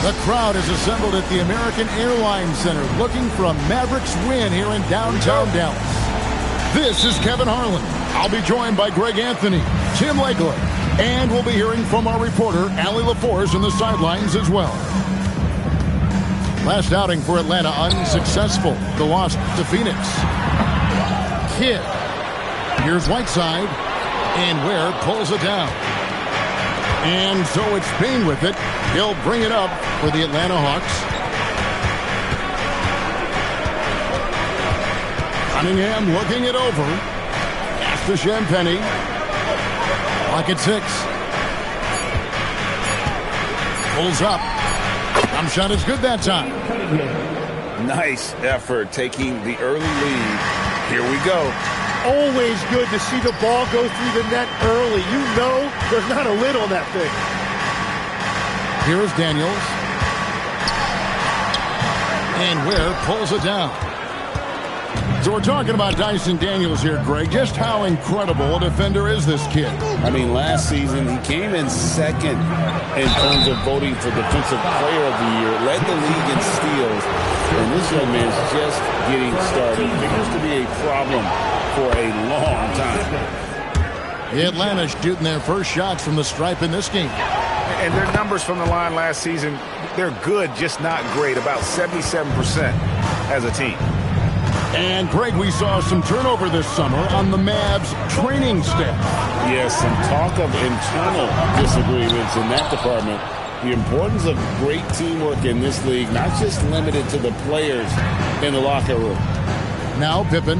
The crowd is assembled at the American Airlines Center looking for a Mavericks win here in downtown Dallas. This is Kevin Harlan. I'll be joined by Greg Anthony, Tim Legler, and we'll be hearing from our reporter, Allie LaForce, in the sidelines as well. Last outing for Atlanta unsuccessful. The loss to Phoenix. Kidd. Here's Whiteside. And Ware pulls it down. And so it's Payne with it. He'll bring it up for the Atlanta Hawks. Cunningham looking it over. Pass to Champagnie. Clock at 6. Pulls up. Jump shot is good that time. Nice effort taking the early lead. Here we go. Always good to see the ball go through the net early. You know there's not a lid on that thing. Here's Daniels. And Ware pulls it down. So we're talking about Dyson Daniels here, Greg. Just how incredible a defender is this kid? I mean, last season he came in second in terms of voting for Defensive Player of the Year. Led the league in steals. And this young man's just getting started. Figures to be a problem for a long time. Atlanta shooting their first shots from the stripe in this game. And their numbers from the line last season, they're good, just not great. About 77% as a team. And, Greg, we saw some turnover this summer on the Mavs training staff. Yes, some talk of internal disagreements in that department. The importance of great teamwork in this league, not just limited to the players in the locker room. Now Pippen,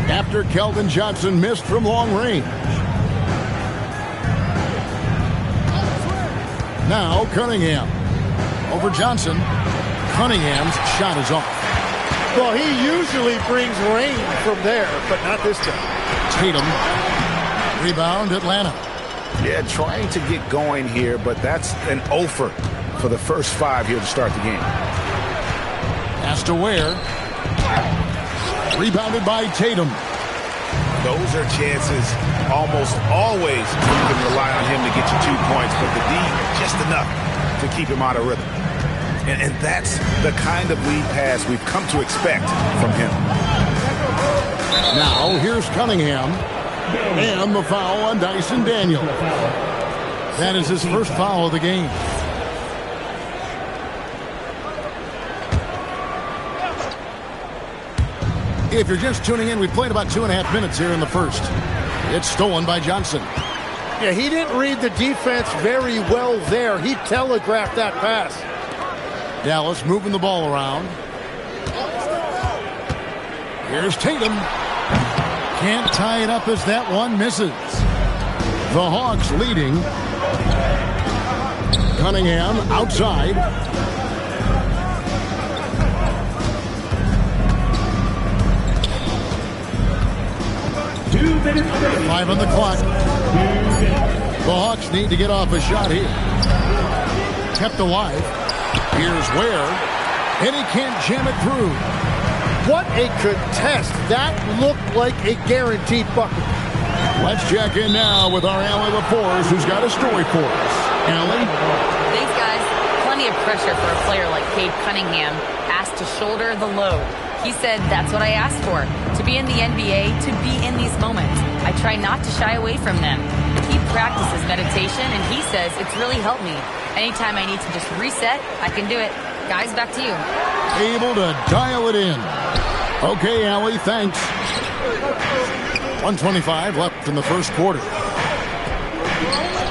after Keldon Johnson missed from long range. Now Cunningham over Johnson. Cunningham's shot is off. Well, he usually brings rain from there, but not this time. Tatum. Rebound, Atlanta. Yeah, trying to get going here, but that's an offer for the first 5 here to start the game. Pass to Ware. Rebounded by Tatum. Those are chances almost always you can rely on him to get you 2 points, but the D just enough to keep him out of rhythm. And that's the kind of lead pass we've come to expect from him. Now here's Cunningham. And the foul on Dyson Daniels. That is his first foul of the game. If you're just tuning in, we played about 2.5 minutes here in the first. It's stolen by Johnson. Yeah, he didn't read the defense very well there. He telegraphed that pass. Dallas moving the ball around. Here's Tatum. Can't tie it up as that one misses. The Hawks leading. Cunningham outside. Five on the clock. The Hawks need to get off a shot here. Kept alive. Here's Ware. And he can't jam it through. What a contest. That looked like a guaranteed bucket. Let's check in now with our Allie LaForce, who's got a story for us. Allie? Thanks, guys. Plenty of pressure for a player like Cade Cunningham, asked to shoulder the load. He said, that's what I asked for, to be in the NBA, to be in these moments. I try not to shy away from them. He practices meditation, and he says it's really helped me. Anytime I need to just reset, I can do it. Guys, back to you. Able to dial it in. Okay, Allie, thanks. 1:25 left in the first quarter.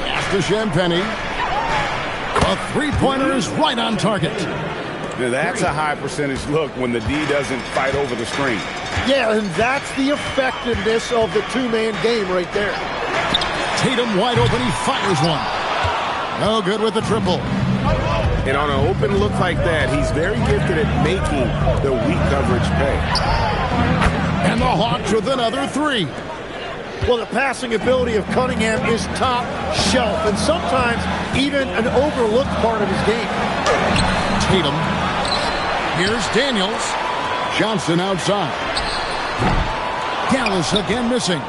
Pass to Champagnie. A three-pointer is right on target. Now that's a high percentage look when the D doesn't fight over the screen. Yeah, and that's the effectiveness of the two-man game right there. Tatum wide open. He fires one. No good with the triple. And on an open look like that, he's very gifted at making the weak coverage pay. And the Hawks with another three. Well, the passing ability of Cunningham is top shelf, and sometimes even an overlooked part of his game. Tatum. Here's Daniels. Johnson outside. Dallas again missing.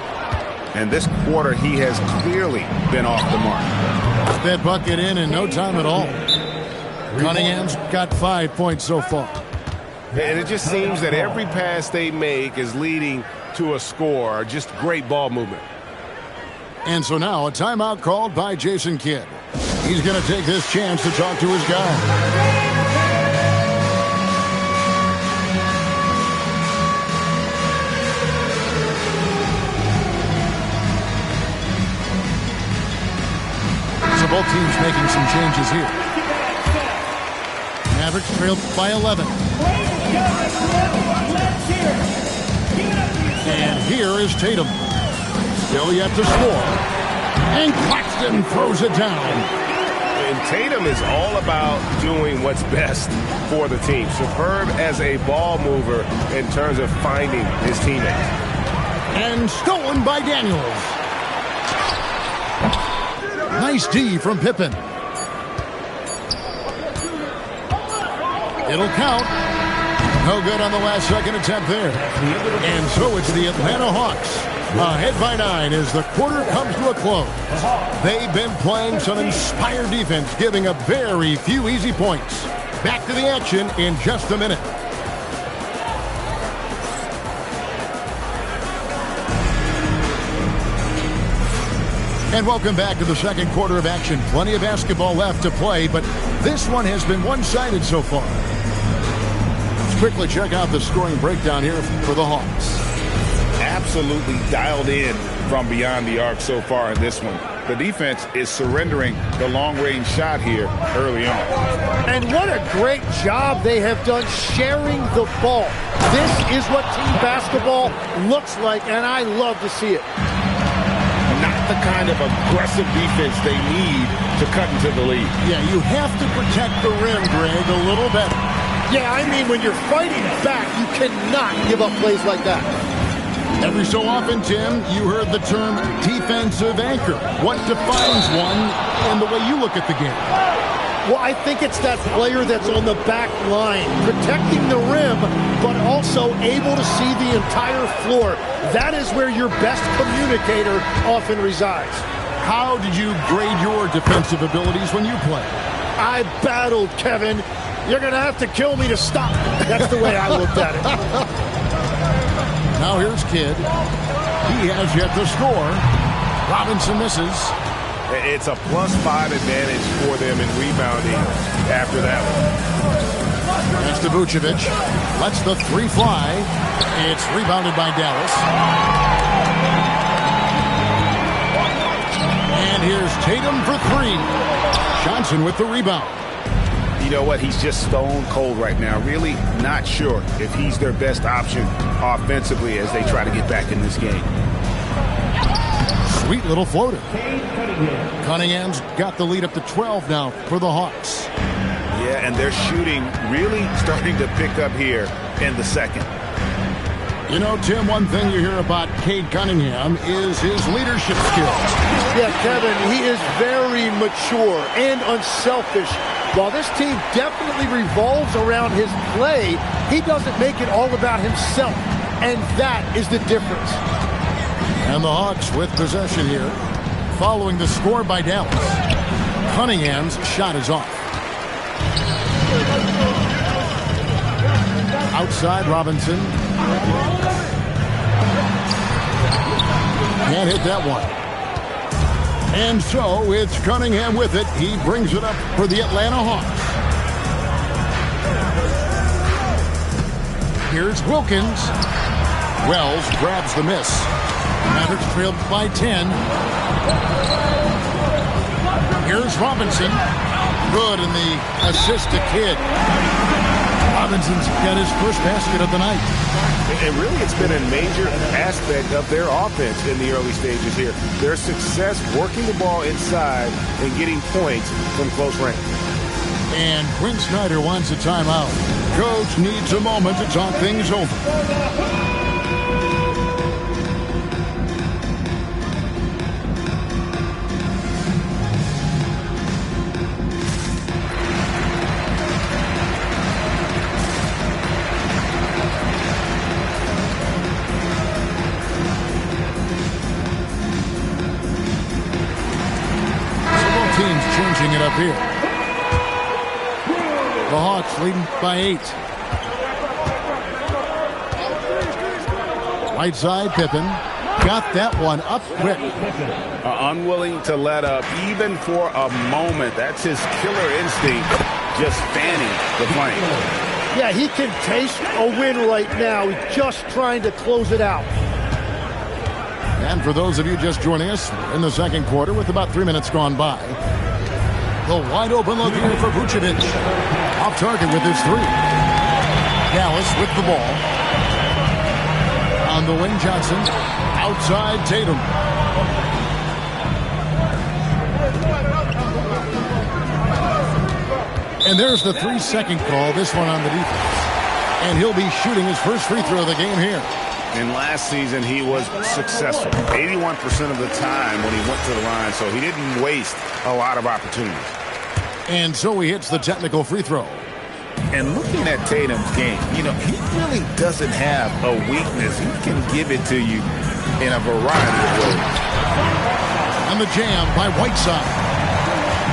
And this quarter, he has clearly been off the mark. That bucket in no time at all. Cunningham's got 5 points so far. And it just seems that every pass they make is leading to a score. Just great ball movement. And so now a timeout called by Jason Kidd. He's going to take this chance to talk to his guy. So both teams making some changes here. Mavericks trailed by 11. And here is Tatum. Still yet to score. And Claxton throws it down. And Tatum is all about doing what's best for the team. Superb as a ball mover in terms of finding his teammates. And stolen by Daniels. Nice D from Pippen. It'll count. No good on the last second attempt there. And so it's the Atlanta Hawks. Ahead by 9 as the quarter comes to a close. They've been playing some inspired defense, giving up very few easy points. Back to the action in just a minute. And welcome back to the second quarter of action. Plenty of basketball left to play, but this one has been one-sided so far. Let's quickly check out the scoring breakdown here for the Hawks. Absolutely dialed in from beyond the arc so far in this one. The defense is surrendering the long-range shot here early on. And what a great job they have done sharing the ball. This is what team basketball looks like, and I love to see it. Not the kind of aggressive defense they need to cut into the lead. Yeah, you have to protect the rim, Greg, a little better. Yeah, I mean, when you're fighting back, you cannot give up plays like that. Every so often, Tim, you heard the term defensive anchor. What defines one in the way you look at the game? Well, I think it's that player that's on the back line, protecting the rim, but also able to see the entire floor. That is where your best communicator often resides. How did you grade your defensive abilities when you played? I battled, Kevin. You're going to have to kill me to stop. That's the way I looked at it. Now here's Kidd. He has yet to score. Robinson misses. It's a +5 advantage for them in rebounding after that one. That's to Vucevic. Lets the three fly. It's rebounded by Dallas. And here's Tatum for 3. Johnson with the rebound. You know what? He's just stone cold right now. Really not sure if he's their best option offensively as they try to get back in this game. Sweet little floater. Cunningham's got the lead up to 12 now for the Hawks. Yeah, and their shooting really starting to pick up here in the second. You know, Tim, one thing you hear about Cade Cunningham is his leadership skills. Yeah, Kevin, he is very mature and unselfish. While this team definitely revolves around his play, he doesn't make it all about himself. And that is the difference. And the Hawks with possession here, following the score by Dallas. Cunningham's shot is off. Outside Robinson. Can't hit that one. And so it's Cunningham with it. He brings it up for the Atlanta Hawks. Here's Wilkins. Wells grabs the miss. Mavericks trailed by 10. Here's Robinson. Good in the assist to Kidd. Robinson's got his first basket of the night. And really, it's been a major aspect of their offense in the early stages here. Their success working the ball inside and getting points from close range. And Quinn Snyder wants a timeout. Coach needs a moment to talk things over. Changing it up here. The Hawks leading by 8. Right side, Pippen. Got that one up quick. Unwilling to let up even for a moment. That's his killer instinct, just fanning the flame. Yeah, he can taste a win right now. He's just trying to close it out. And for those of you just joining us, in the second quarter with about 3 minutes gone by. The wide open look here for Vucevic. Off target with his 3. Dallas with the ball. On the wing, Johnson. Outside, Tatum. And there's the 3-second call, this one on the defense. And he'll be shooting his first free throw of the game here. And last season, he was successful 81% of the time when he went to the line, so he didn't waste a lot of opportunities. And so he hits the technical free throw. And looking at Tatum's game, he really doesn't have a weakness. He can give it to you in a variety of ways. And the jam by Whiteside.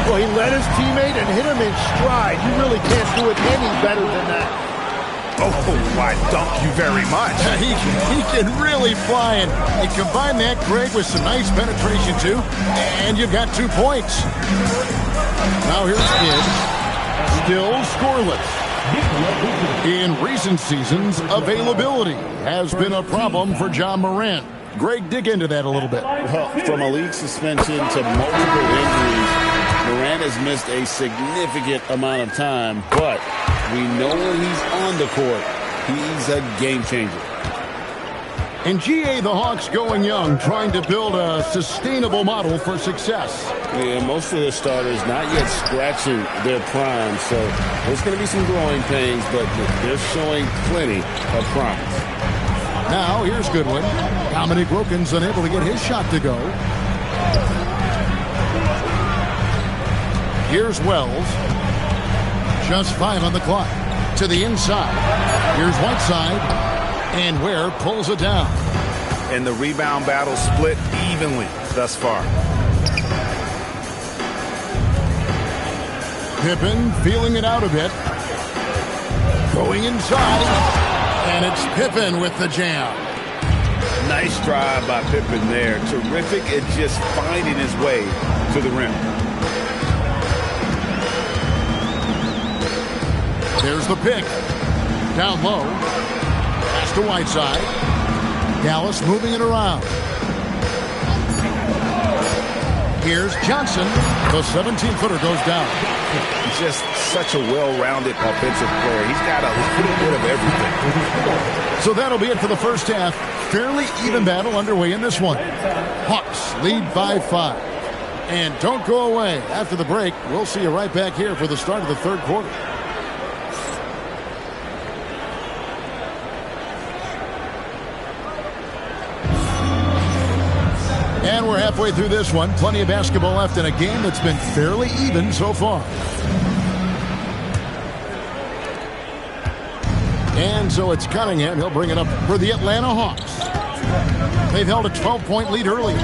Well, he led his teammate and hit him in stride. You really can't do it any better than that. Oh, why, thank you very much. He can really fly, and you combine that, Greg, with some nice penetration, too, and you've got 2 points. Now here's Kidd. Still scoreless. In recent seasons, availability has been a problem for John Morant. Greg, dig into that a little bit. Well, from a league suspension to multiple injuries, Morant has missed a significant amount of time, but we know when he's on the court, he's a game changer. In GA, the Hawks going young, trying to build a sustainable model for success. Yeah, most of the starters not yet scratching their prime, so there's going to be some growing pains, but they're showing plenty of promise. Now, here's Goodwin. Dominic Wilkins unable to get his shot to go. Here's Wells. Just 5 on the clock. To the inside. Here's Whiteside. And Ware pulls it down. And the rebound battle split evenly thus far. Pippen feeling it out a bit. Going inside. And it's Pippen with the jam. Nice drive by Pippen there. Terrific at just finding his way to the rim. There's the pick. Down low. Pass to Whiteside. Dallas moving it around. Here's Johnson. The 17-footer goes down. Just such a well-rounded offensive player. He's got a little bit of everything. So that'll be it for the first half. Fairly even battle underway in this one. Hawks lead by 5. And don't go away. After the break, we'll see you right back here for the start of the third quarter. And we're halfway through this one. Plenty of basketball left in a game that's been fairly even so far. And so it's Cunningham. He'll bring it up for the Atlanta Hawks. They've held a 12-point lead earlier.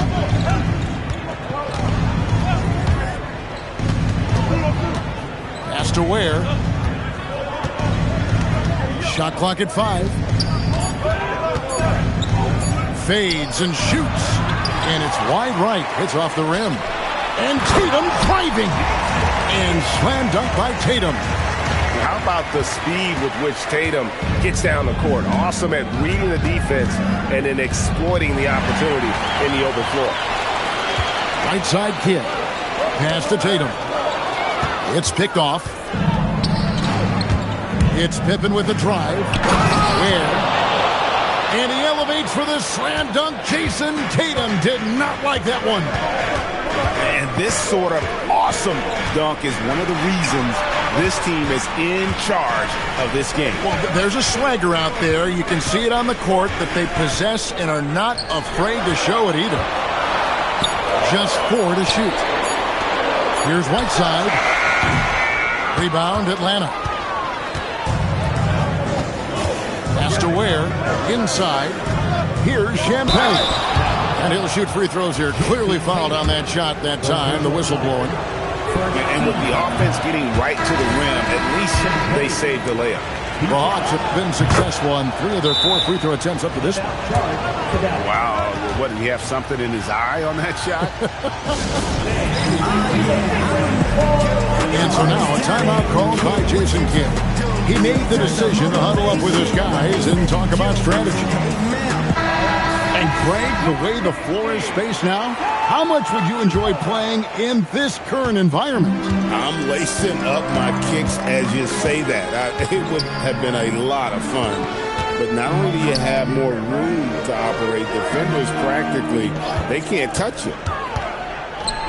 Pass to Ware. Shot clock at 5. Fades and shoots. And it's wide right. It's off the rim. And Tatum driving. And slam dunk by Tatum. How about the speed with which Tatum gets down the court? Awesome at reading the defense and then exploiting the opportunity in the open floor. Right side Kidd. Pass to Tatum. It's picked off. It's Pippen with the drive. Where? And he elevates for the slam dunk. Jason Tatum did not like that one. And this sort of awesome dunk is one of the reasons this team is in charge of this game. Well, there's a swagger out there. You can see it on the court that they possess and are not afraid to show it either. Just 4 to shoot. Here's Whiteside. Rebound, Atlanta. Pass to Ware. Inside. Here's Champagne. And he'll shoot free throws here. Clearly fouled on that shot that time. The whistle blowing. And with the offense getting right to the rim, at least they saved the layup. The Hawks have been successful on 3 of their 4 free throw attempts up to this point. Wow. What, did he have something in his eye on that shot? And so now a timeout called by Jason Kidd. He made the decision to huddle up with his guys and talk about strategy. And Greg, the way the floor is spaced now, how much would you enjoy playing in this current environment? I'm lacing up my kicks as you say that. It would have been a lot of fun. But not only do you have more room to operate, defenders practically, they can't touch you.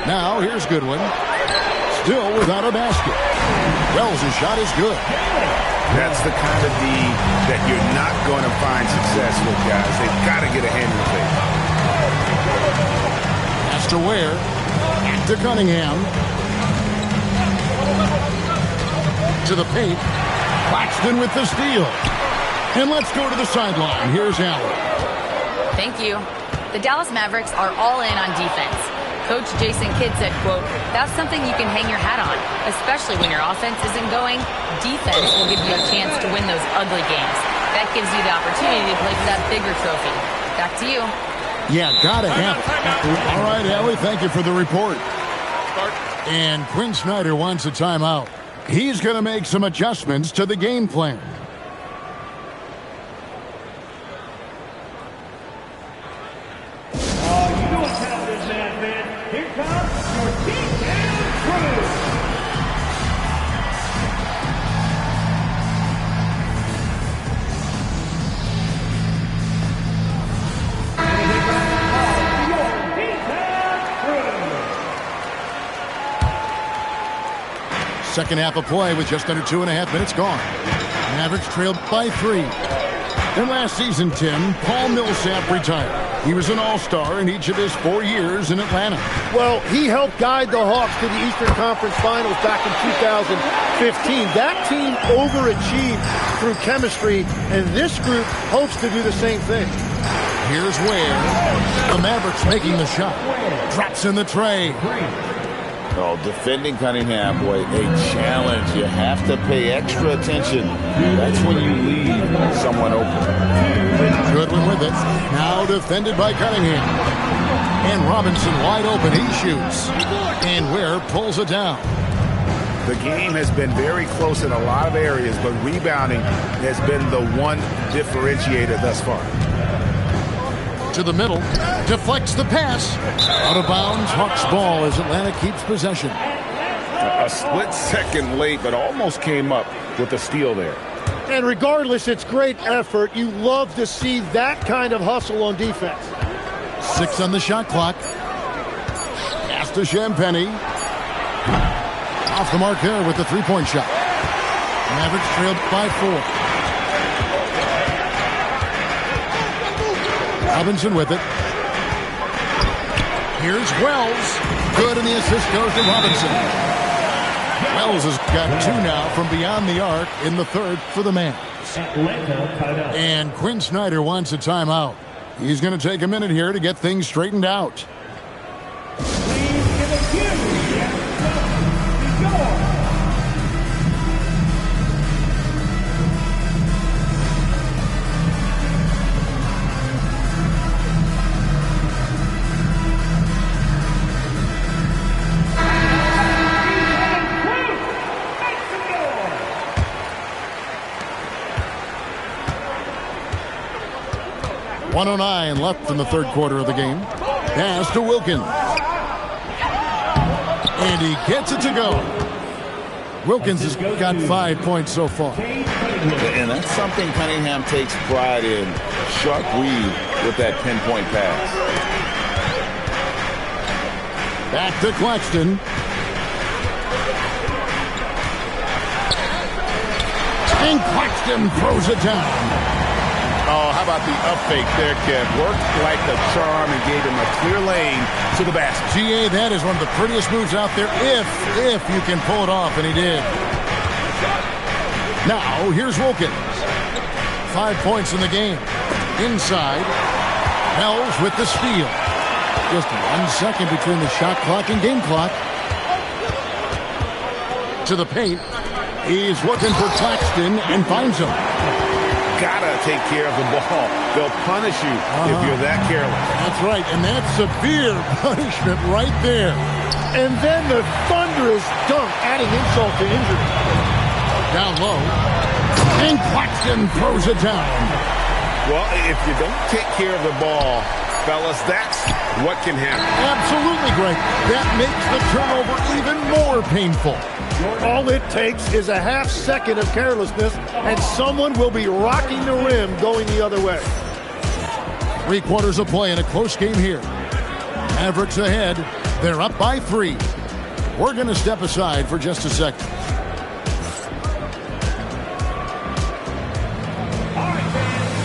Now, here's Goodwin. Still without a basket. Wells' shot is good. That's the kind of D that you're not going to find success with, guys. They've got to get a hand in the face. Pass to Ware. Back to Cunningham. To the paint. Claxton with the steal. And let's go to the sideline. Here's Allen. Thank you. The Dallas Mavericks are all in on defense. Coach Jason Kidd said, quote, "That's something you can hang your hat on, especially when your offense isn't going. Defense will give you a chance to win those ugly games. That gives you the opportunity to play for that bigger trophy." Back to you. Yeah, gotta have it. All right, Allie, thank you for the report. And Quinn Snyder wants a timeout. He's going to make some adjustments to the game plan. Second half of play with just under 2.5 minutes gone. Mavericks trailed by 3. And last season, Tim, Paul Millsap retired. He was an all-star in each of his 4 years in Atlanta. Well, he helped guide the Hawks to the Eastern Conference Finals back in 2015. That team overachieved through chemistry, and this group hopes to do the same thing. Here's Ware. The Mavericks making the shot. Drops in the tray. Oh, defending Cunningham, boy, a challenge. You have to pay extra attention. That's when you leave someone open. Goodwin with it. Now defended by Cunningham. And Robinson wide open. He shoots. And Ware pulls it down. The game has been very close in a lot of areas, but rebounding has been the one differentiator thus far. To the middle, deflects the pass. Out of bounds, Hawks ball as Atlanta keeps possession. A split second late, but almost came up with a steal there. And regardless, it's great effort. You love to see that kind of hustle on defense. 6 on the shot clock. Pass to Champagnie. Off the mark there with the three-point shot. Mavericks trailed by 4. Robinson with it. Here's Wells. Good, and the assist goes to Robinson. Wells has got 2 now from beyond the arc in the third for the Mavs. And Quinn Snyder wants a timeout. He's going to take a minute here to get things straightened out. 1:09 left in the third quarter of the game. Pass to Wilkins. And he gets it to go. Wilkins has got 5 points so far. And that's something Cunningham takes pride in. Sharp read with that pinpoint pass. Back to Claxton. And Claxton throws it down. Oh, how about the up fake there, Kev? Worked like a charm and gave him a clear lane to the basket. GA, that is one of the prettiest moves out there if you can pull it off, and he did. Now, here's Wilkins. 5 points in the game. Inside. Wells with the steal. Just 1 second between the shot clock and game clock. To the paint. He's looking for Claxton and finds him. Gotta take care of the ball. They'll punish you if you're that careless. That's right, and that's severe punishment right there. And then the thunderous dunk, adding insult to injury. Down low. And Claxton throws it down. Well, if you don't take care of the ball, fellas, that's what can happen. Absolutely, Greg. That makes the turnover even more painful. All it takes is a half second of carelessness, and someone will be rocking the rim going the other way. 3 quarters of play in a close game here. Mavericks ahead. They're up by 3. We're going to step aside for just a second.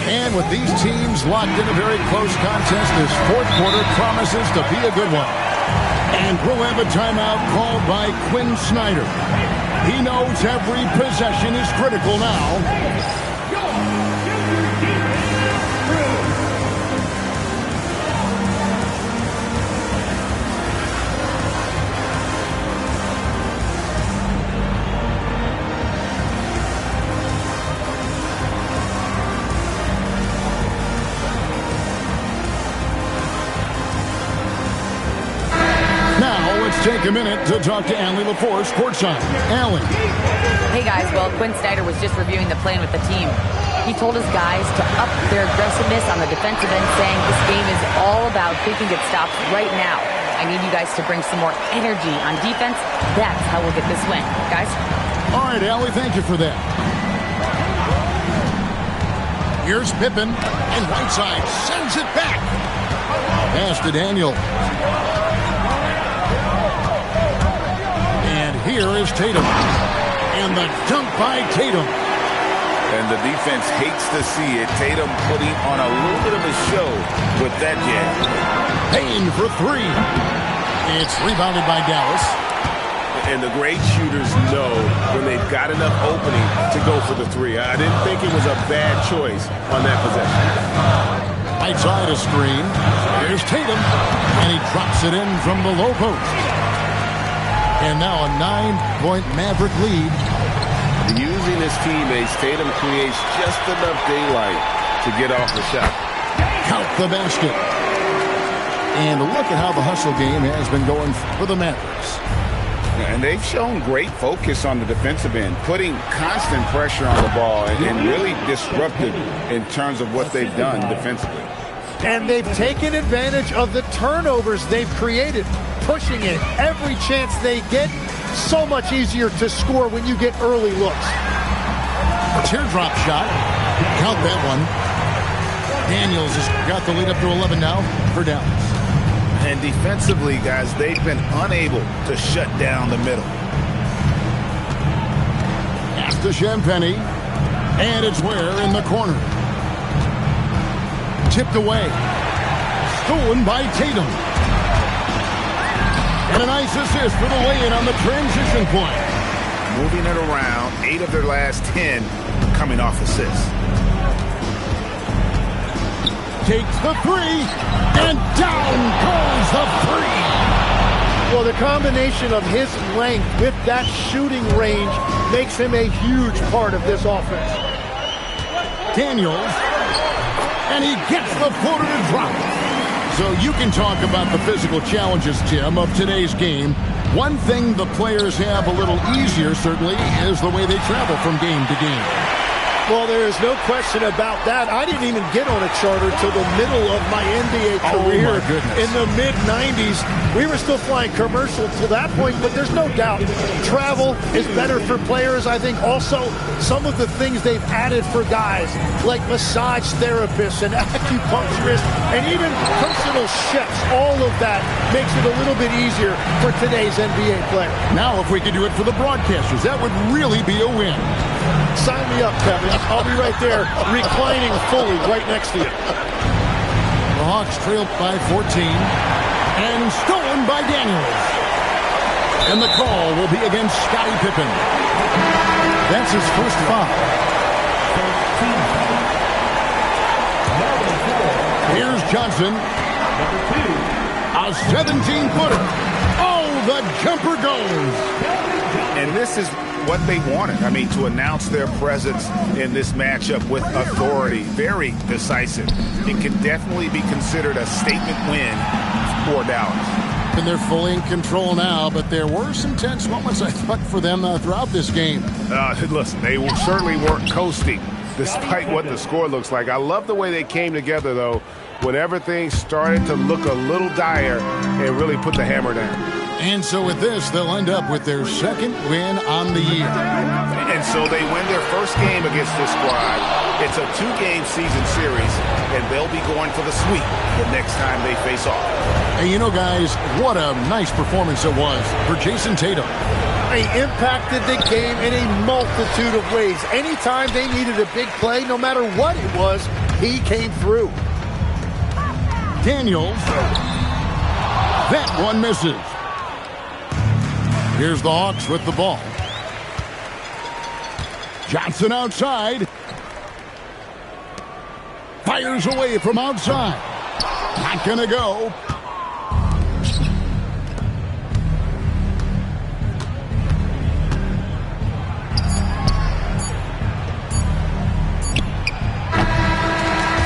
And with these teams locked in a very close contest, this fourth quarter promises to be a good one. And we'll have a timeout called by Quinn Snyder. He knows every possession is critical now. Take a minute to talk to Allie LaForce, courtside. Allie. Hey, guys. Well, Quinn Snyder was just reviewing the plan with the team. He told his guys to up their aggressiveness on the defensive end, saying this game is all about picking at stops right now. I need you guys to bring some more energy on defense. That's how we'll get this win. Guys? All right, Allie, thank you for that. Here's Pippen, and Whiteside sends it back. Pass to Daniel. Here is Tatum. And the dunk by Tatum. And the defense hates to see it. Tatum putting on a little bit of a show with that jam. Payne for 3. It's rebounded by Dallas. And the great shooters know when they've got enough opening to go for the 3. I didn't think it was a bad choice on that possession. Right side a screen. Here's Tatum. And he drops it in from the low post. And now a 9-point Maverick lead. Using his teammates, Tatum creates just enough daylight to get off the shot. Count the basket. And look at how the hustle game has been going for the Mavericks. And they've shown great focus on the defensive end, putting constant pressure on the ball and really disruptive in terms of what they've done defensively. And they've taken advantage of the turnovers they've created, pushing it every chance they get. So much easier to score when you get early looks. Teardrop shot. Count that one. Daniels has got the lead up to 11 now for Dallas. And defensively, guys, they've been unable to shut down the middle. Pass to Champagny. And it's Ware in the corner. Tipped away. Stolen by Tatum. And a nice assist for the lay-in on the transition point. Moving it around, 8 of their last 10 coming off assists. Takes the 3, and down goes the 3. Well, the combination of his length with that shooting range makes him a huge part of this offense. Daniels, and he gets the floater to drop. So you can talk about the physical challenges, Tim, of today's game. One thing the players have a little easier, certainly, is the way they travel from game to game. Well, there is no question about that. I didn't even get on a charter till the middle of my NBA career in the mid-90s. We were still flying commercial to that point, but there's no doubt travel is better for players. I think also some of the things they've added for guys like massage therapists and acupuncturists and even personal chefs, all of that makes it a little bit easier for today's NBA player. Now, if we could do it for the broadcasters, that would really be a win. Sign me up, Kevin. I'll be right there, reclining fully right next to you. The Hawks trailed by 14, and stolen by Daniels. And the call will be against Scottie Pippen. That's his first foul. Here's Johnson. A 17-footer. Oh, The jumper goes. And this is what they wanted. I mean, to announce their presence in this matchup with authority. Very decisive. It can definitely be considered a statement win for Dallas. And they're fully in control now, but there were some tense moments, I thought, for them throughout this game. Listen, they certainly weren't coasting, despite what the score looks like. I love the way they came together, though, when everything started to look a little dire and really put the hammer down. And so with this, they'll end up with their second win on the year. And so they win their first game against this squad. It's a 2-game season series, and they'll be going for the sweep the next time they face off. And you know, guys, what a nice performance it was for Jason Tatum. He impacted the game in a multitude of ways. Anytime they needed a big play, no matter what it was, he came through. Daniels. That one misses. Here's the Hawks with the ball. Johnson outside. Fires away from outside. Not gonna go.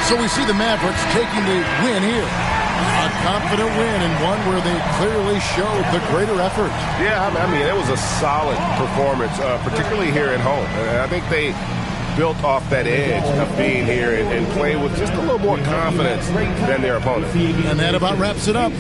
So we see the Mavericks taking the win here. A confident win and one where they clearly showed the greater effort. Yeah, I mean, it was a solid performance, particularly here at home. And I think they built off that edge of being here and played with just a little more confidence than their opponent. And that about wraps it up.